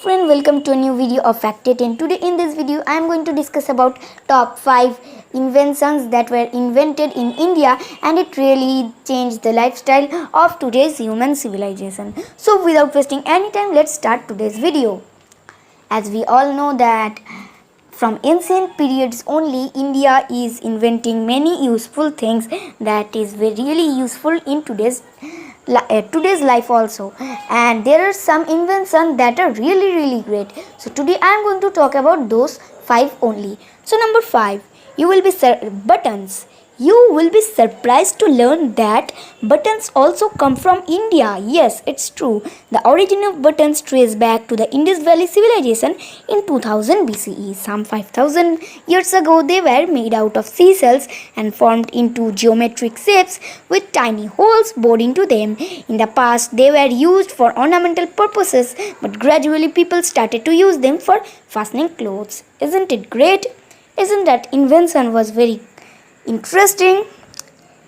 friend, welcome to a new video of Fact 10. Today in this video I am going to discuss about top 5 inventions that were invented in India and it really changed the lifestyle of today's human civilization. So without wasting any time, let's start today's video. As we all know that from ancient periods only, India is inventing many useful things that is really useful in today's life also, and there are some inventions that are really great. So today I am going to talk about those 5 only. So number 5, buttons. You will be surprised to learn that buttons also come from India. Yes, it's true. The origin of buttons traces back to the Indus Valley civilization in 2000 BCE. Some 5000 years ago, they were made out of seashells and formed into geometric shapes with tiny holes bored into them. In the past, they were used for ornamental purposes, but gradually people started to use them for fastening clothes. Isn't it great? Isn't that invention was very interesting?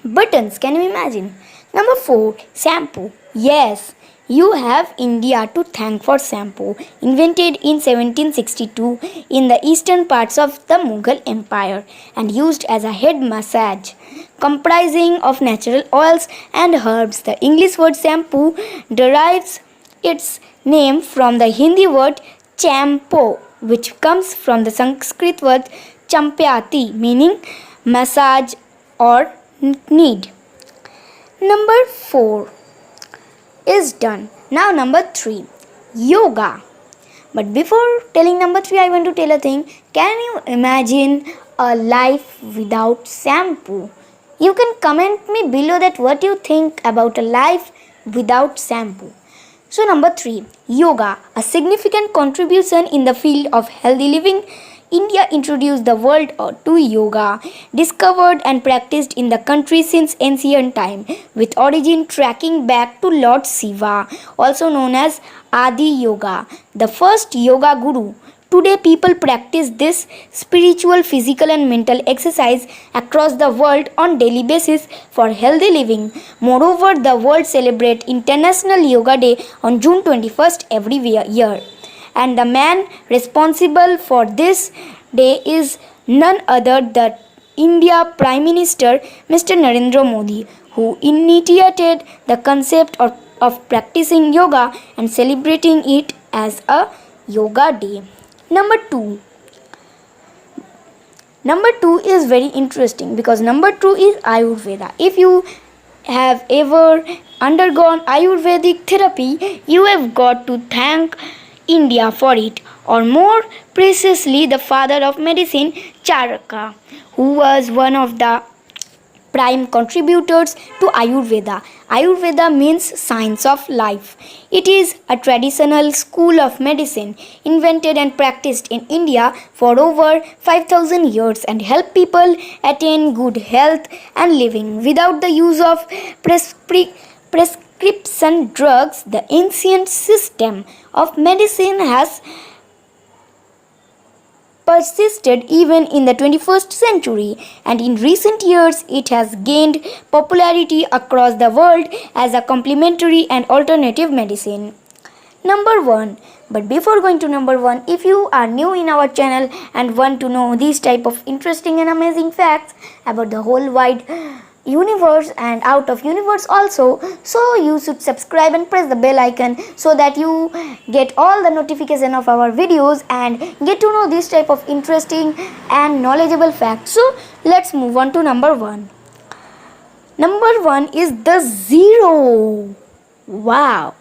Buttons, can you imagine? Number 4, shampoo. Yes, you have India to thank for shampoo, invented in 1762 in the eastern parts of the Mughal Empire and used as a head massage. Comprising of natural oils and herbs, the English word shampoo derives its name from the Hindi word champo, which comes from the Sanskrit word champyati, meaning massage or knead. Number 4 is done. Now number 3, yoga. But before telling number 3, I want to tell a thing. Can you imagine a life without shampoo? You can comment me below that what you think about a life without shampoo. So number 3, yoga, a significant contribution in the field of healthy living. India introduced the world to yoga, discovered and practiced in the country since ancient time, with origin tracking back to Lord Shiva, also known as Adi Yoga, the first yoga guru. Today people practice this spiritual, physical and mental exercise across the world on daily basis for healthy living. Moreover, the world celebrates International Yoga Day on June 21st every year. And the man responsible for this day is none other than India Prime Minister Mr. Narendra Modi, who initiated the concept of practicing yoga and celebrating it as a yoga day. Number 2 is very interesting because number 2 is Ayurveda. If you have ever undergone Ayurvedic therapy, you have got to thank India for it, or more precisely the father of medicine, Charaka, who was one of the prime contributors to Ayurveda. Ayurveda means science of life. It is a traditional school of medicine invented and practiced in India for over 5000 years and help people attain good health and living without the use of prescription drugs. The ancient system of medicine has persisted even in the 21st century, and in recent years it has gained popularity across the world as a complementary and alternative medicine. Number 1. But before going to number 1, if you are new in our channel and want to know these type of interesting and amazing facts about the whole wide universe and out of universe also, so you should subscribe and press the bell icon so that you get all the notification of our videos and get to know this type of interesting and knowledgeable facts. So let's move on to number 1. Number 1 is the zero. Wow.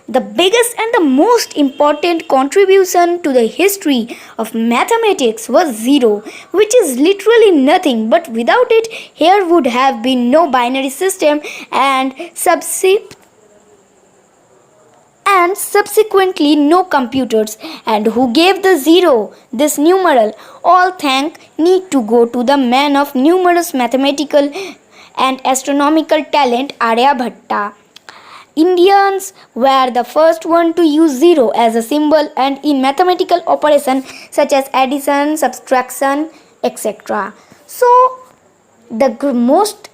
The biggest and the most important contribution to the history of mathematics was zero, which is literally nothing, but without it, here would have been no binary system and subsequently no computers. And who gave the zero this numeral? All thanks need to go to the man of numerous mathematical and astronomical talent, Aryabhatta. Indians were the first one to use zero as a symbol and in mathematical operations such as addition, subtraction, etc. So the most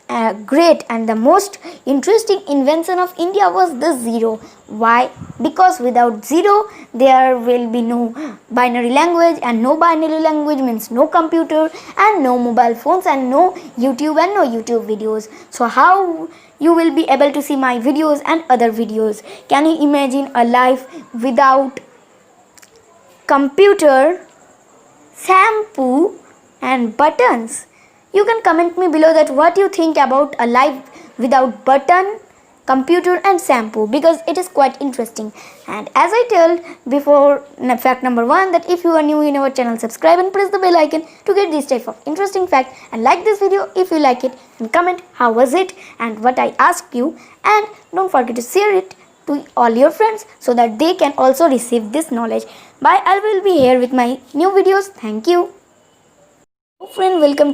great and the most interesting invention of India was the zero. Why? Because without zero there will be no binary language, and no binary language means no computer and no mobile phones and no YouTube and no YouTube videos. So how you will be able to see my videos and other videos? Can you imagine a life without computer, shampoo and buttons? You can comment me below that what you think about a life without button, computer and shampoo, because it is quite interesting. And as I told before, fact number 1, that if you are new in our channel, subscribe and press the bell icon to get this type of interesting fact, and like this video if you like it, and comment how was it and what I asked you, and don't forget to share it to all your friends so that they can also receive this knowledge. Bye, I will be here with my new videos. Thank you. Friend, welcome